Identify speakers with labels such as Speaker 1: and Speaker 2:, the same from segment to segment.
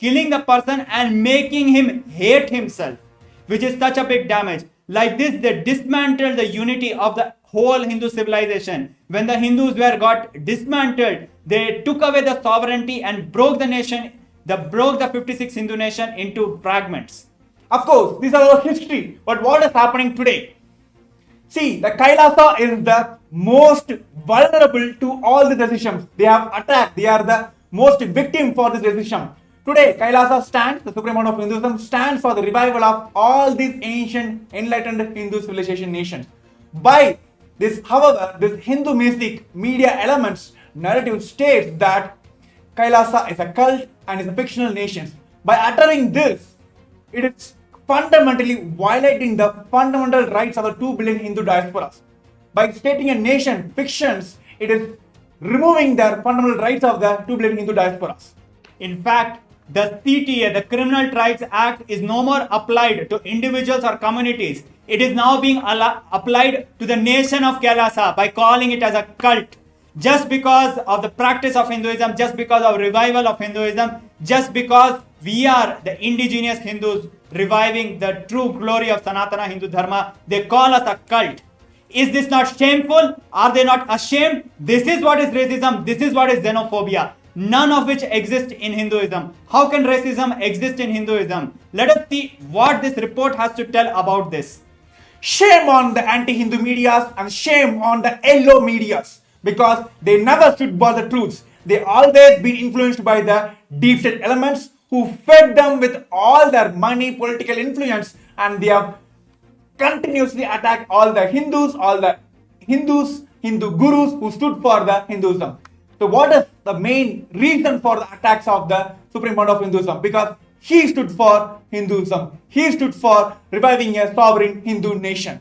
Speaker 1: killing the person and making him hate himself, which is such a big damage. Like this, they dismantled the unity of the whole Hindu civilization. When the Hindus got dismantled, they took away the sovereignty and broke the nation. They broke the 56 Hindu nation into fragments.
Speaker 2: Of course, these are our history. But what is happening today? See, the Kailasa is the most vulnerable to all the decisions. They have attacked. They are the most victim for this decision. Today, Kailasa stands, the Supreme Pontiff of Hinduism stands for the revival of all these ancient, enlightened Hindu civilization nations. By this, however, this Hindu mystic media elements narrative states that Kailasa is a cult and is a fictional nation. By uttering this, it is fundamentally violating the fundamental rights of the 2 billion Hindu diasporas. By stating a nation fictions, it is removing their fundamental rights of the 2 billion Hindu diasporas.
Speaker 1: In fact, the CTA, the Criminal Trials Act, is no more applied to individuals or communities. It is now being applied to the nation of KAILASA by calling it as a cult. Just because of the practice of Hinduism, just because of revival of Hinduism, just because we are the indigenous Hindus reviving the true glory of Sanatana Hindu Dharma, they call us a cult. Is this not shameful? Are they not ashamed? This is what is racism. This is what is xenophobia. None of which exist in Hinduism. How can racism exist in Hinduism? Let us see what this report has to tell about this.
Speaker 2: Shame on the anti-Hindu medias and shame on the yellow medias, because they never stood for the truths. They always been influenced by the deep state elements who fed them with all their money, political influence, and they have continuously attacked all the Hindus, Hindu gurus who stood for the Hinduism. So what is the main reason for the attacks of the Supreme Pontiff of Hinduism? Because he stood for Hinduism. He stood for reviving a sovereign Hindu nation.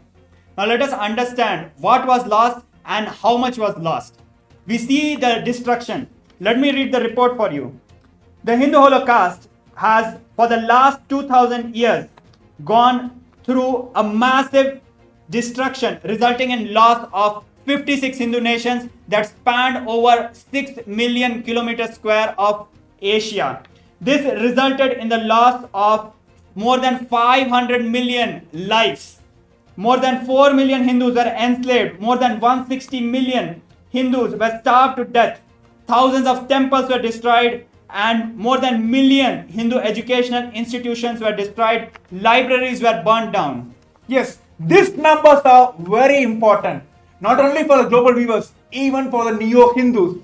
Speaker 1: Now let us understand what was lost and how much was lost. We see the destruction. Let me read the report for you. The Hindu Holocaust has, for the last 2000 years, gone through a massive destruction, resulting in loss of 56 Hindu nations that spanned over 6 million kilometers square of Asia. This resulted in the loss of more than 500 million lives. More than 4 million Hindus were enslaved. More than 160 million Hindus were starved to death. Thousands of temples were destroyed, and more than million Hindu educational institutions were destroyed. Libraries were burnt down.
Speaker 2: Yes, these numbers are very important. Not only for the global viewers, even for the neo-Hindus,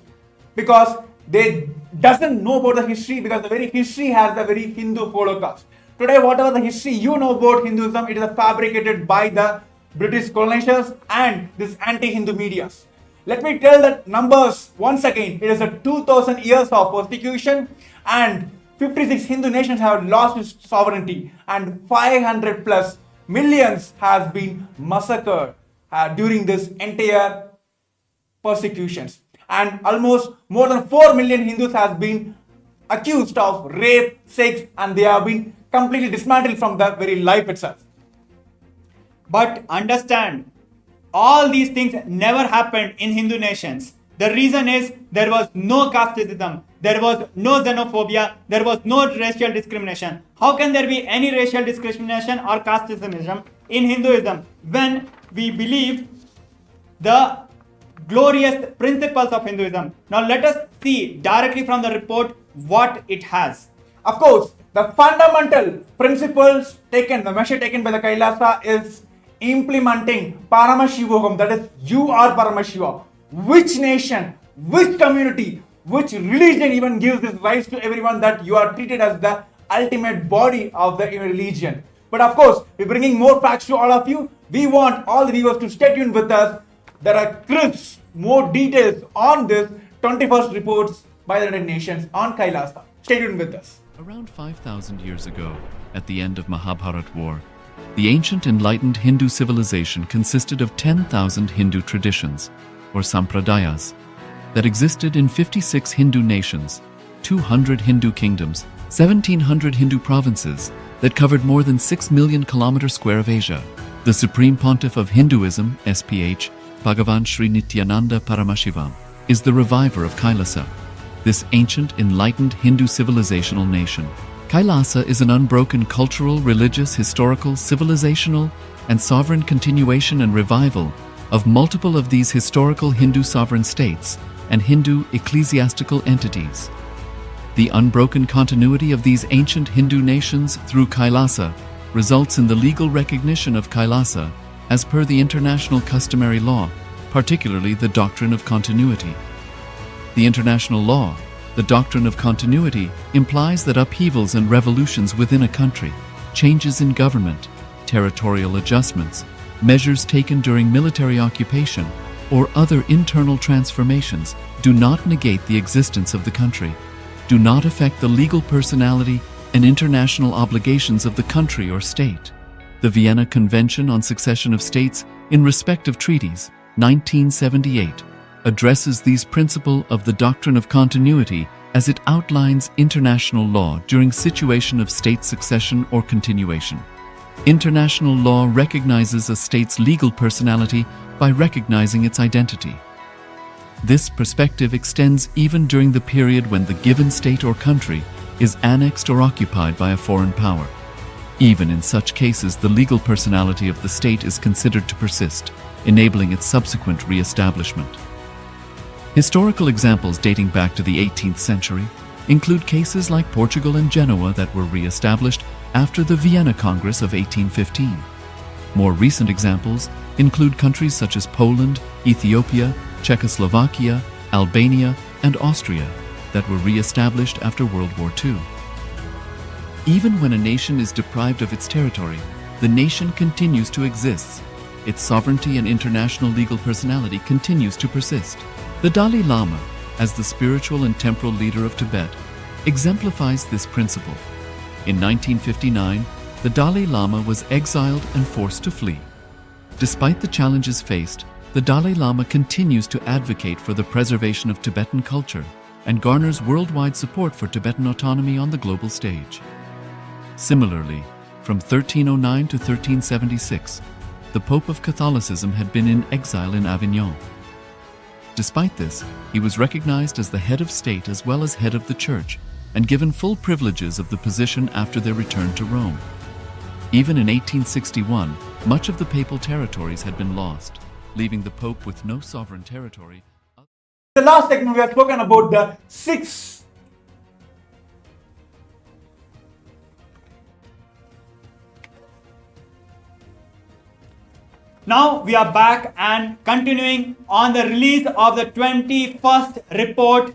Speaker 2: because they doesn't know about the history, because the very history has the very Hindu Holocaust. Today, whatever the history you know about Hinduism, it is fabricated by the British colonizers and this anti-Hindu medias. Let me tell the numbers once again. It is a 2000 years of persecution, and 56 Hindu nations have lost its sovereignty, and 500 plus millions has been massacred during this entire persecutions, and almost more than 4 million Hindus has been accused of rape, sex, and they have been completely dismantled from the very life itself.
Speaker 1: But understand, all these things never happened in Hindu nations. The reason is there was no casteism, there was no xenophobia, there was no racial discrimination. How can there be any racial discrimination or casteism in Hinduism when we believe the glorious principles of Hinduism? Now let us see directly from the report what it has.
Speaker 2: Of course, the fundamental principles taken, the measure taken by the Kailasa is implementing Paramashivam, that is, you are Paramashiva. Which nation, which community, which religion even gives this rights to everyone that you are treated as the ultimate body of the religion? But of course, we're bringing more facts to all of you. We want all the viewers to stay tuned with us. There are crisp, more details on this 21st reports by the United Nations on Kailasa. Stay tuned with us.
Speaker 3: Around 5,000 years ago, at the end of Mahabharat War, the ancient enlightened Hindu civilization consisted of 10,000 Hindu traditions, or sampradayas, that existed in 56 Hindu nations, 200 Hindu kingdoms, 1,700 Hindu provinces that covered more than 6 million kilometers square of Asia. The Supreme Pontiff of Hinduism, SPH, Bhagavan Nithyananda Paramashivam, is the reviver of Kailasa. this ancient, enlightened Hindu civilizational nation. Kailasa is an unbroken cultural, religious, historical, civilizational, and sovereign continuation and revival of multiple of these historical Hindu sovereign states and Hindu ecclesiastical entities. The unbroken continuity of these ancient Hindu nations through Kailasa results in the legal recognition of Kailasa as per the international customary law, particularly the doctrine of continuity. The international law, the doctrine of continuity, implies that upheavals and revolutions within a country, changes in government, territorial adjustments, measures taken during military occupation, or other internal transformations do not negate the existence of the country, do not affect the legal personality and international obligations of the country or state. The Vienna Convention on Succession of States in respect of treaties, 1978, addresses these principles of the doctrine of continuity as it outlines international law during situation of state succession or continuation. International law recognizes a state's legal personality by recognizing its identity. This perspective extends even during the period when the given state or country is annexed or occupied by a foreign power. Even in such cases, the legal personality of the state is considered to persist, enabling its subsequent re-establishment. Historical examples dating back to the 18th century include cases like Portugal and Genoa that were re-established after the Vienna Congress of 1815. More recent examples include countries such as Poland, Ethiopia, Czechoslovakia, Albania, and Austria that were re-established after World War II. Even when a nation is deprived of its territory, the nation continues to exist. Its sovereignty and international legal personality continues to persist. The Dalai Lama, as the spiritual and temporal leader of Tibet, exemplifies this principle. In 1959, the Dalai Lama was exiled and forced to flee. Despite the challenges faced, the Dalai Lama continues to advocate for the preservation of Tibetan culture and garners worldwide support for Tibetan autonomy on the global stage. Similarly, from 1309 to 1376, the Pope of Catholicism had been in exile in Avignon. Despite this, he was recognized as the head of state as well as head of the church and given full privileges of the position after their return to Rome. Even in 1861, much of the papal territories had been lost, leaving the Pope with no sovereign territory.
Speaker 2: The last segment we have spoken about the 6
Speaker 1: Now we are back and continuing on the release of the 21st report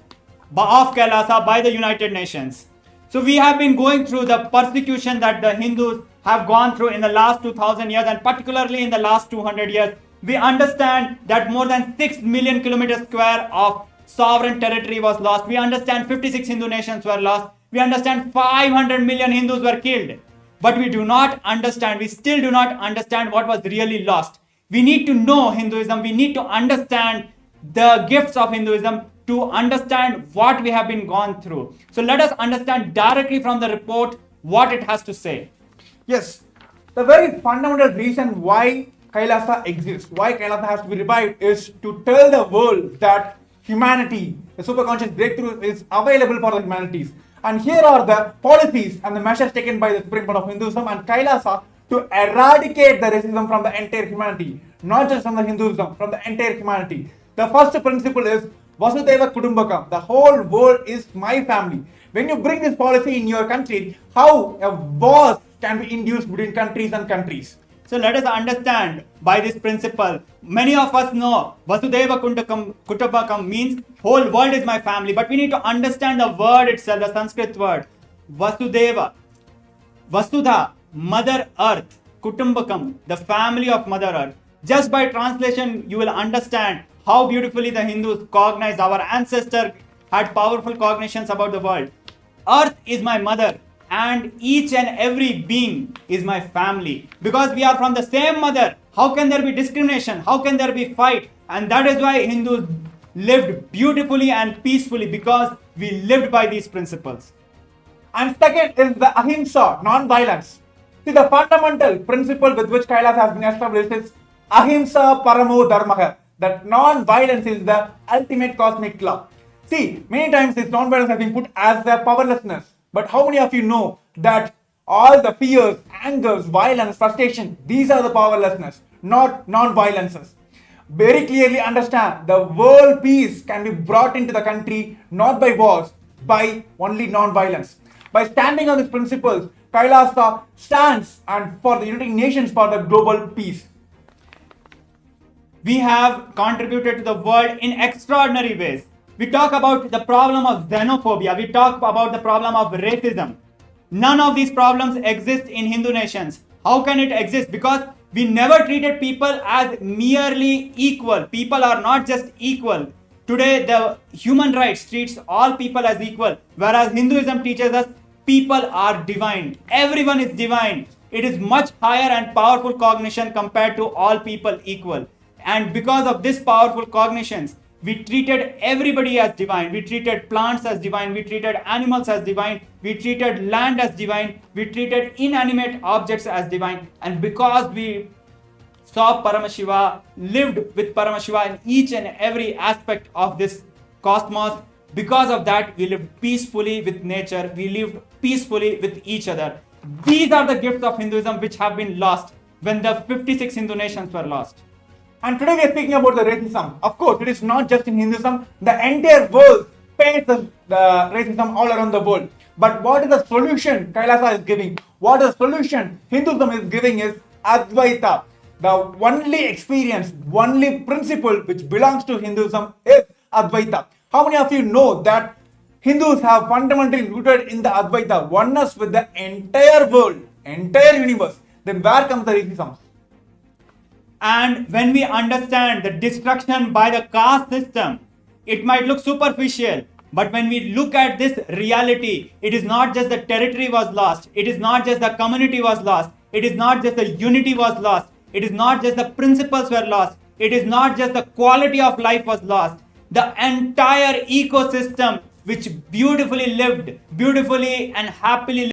Speaker 1: of KAILASA by the United Nations. So we have been going through the persecution that the Hindus have gone through in the last 2000 years and particularly in the last 200 years. We understand that more than 6 million kilometers square of sovereign territory was lost. We understand 56 Hindu nations were lost. We understand 500 million Hindus were killed. But we do not understand, we still do not understand what was really lost. We need to know Hinduism, we need to understand the gifts of Hinduism to understand what we have been gone through. So let us understand directly from the report what it has to say.
Speaker 2: Yes, the very fundamental reason why Kailasa exists, why Kailasa has to be revived, is to tell the world that humanity, the superconscious breakthrough is available for the humanities. And here are the policies and the measures taken by the Supreme Pontiff of Hinduism and Kailasa to eradicate the racism from the entire humanity, not just from the Hinduism, from the entire humanity. The first principle is Vasudhaiva Kudumbakam. The whole world is my family. When you bring this policy in your country, how a wars can be induced between countries and countries.
Speaker 1: So let us understand by this principle. Many of us know Vasudhaiva Kutumbakam means whole world is my family. But we need to understand the word itself, the Sanskrit word. Vasudhaiva. Vasudha, Mother Earth. Kutumbakam, the family of Mother Earth. Just by translation, you will understand how beautifully the Hindus cognize. Our ancestors had powerful cognitions about the world. Earth is my mother. And each and every being is my family. Because we are from the same mother, how can there be discrimination? How can there be fight? And that is why Hindus lived beautifully and peacefully, because we lived by these principles.
Speaker 2: And second is the ahimsa, non-violence. See, the fundamental principle with which Kailasa has been established is ahimsa paramo dharmaha, that non-violence is the ultimate cosmic law. See, many times this non-violence has been put as the powerlessness. But how many of you know that all the fears, angers, violence, frustration, these are the powerlessness, not non-violences. Very clearly understand the world peace can be brought into the country not by wars, by only non-violence. By standing on these principles, KAILASA stands and for the United Nations for the global peace.
Speaker 1: We have contributed to the world in extraordinary ways. We talk about the problem of xenophobia. We talk about the problem of racism. None of these problems exist in Hindu nations. How can it exist? Because we never treated people as merely equal. People are not just equal. Today, the human rights treats all people as equal, whereas Hinduism teaches us people are divine. Everyone is divine. It is much higher and powerful cognition compared to all people equal. And because of this powerful cognitions, we treated everybody as divine. We treated plants as divine. We treated animals as divine. We treated land as divine. We treated inanimate objects as divine. And because we saw Paramashiva, lived with Paramashiva in each and every aspect of this cosmos, because of that, we lived peacefully with nature. We lived peacefully with each other. These are the gifts of Hinduism which have been lost when the 56 Hindu nations were lost.
Speaker 2: And today we are speaking about the racism. Of course, it is not just in Hinduism. The entire world faces the racism all around the world. But what is the solution KAILASA is giving? What is the solution Hinduism is giving is Advaita. The only experience, only principle which belongs to Hinduism is Advaita. How many of you know that Hindus have fundamentally rooted in the Advaita, oneness with the entire world, entire universe? Then where comes the racism?
Speaker 1: And when we understand the destruction by the caste system, it might look superficial. But when we look at this reality, it is not just the territory was lost. It is not just the community was lost. It is not just the unity was lost. It is not just the principles were lost. It is not just the quality of life was lost. The entire ecosystem which beautifully lived, beautifully and happily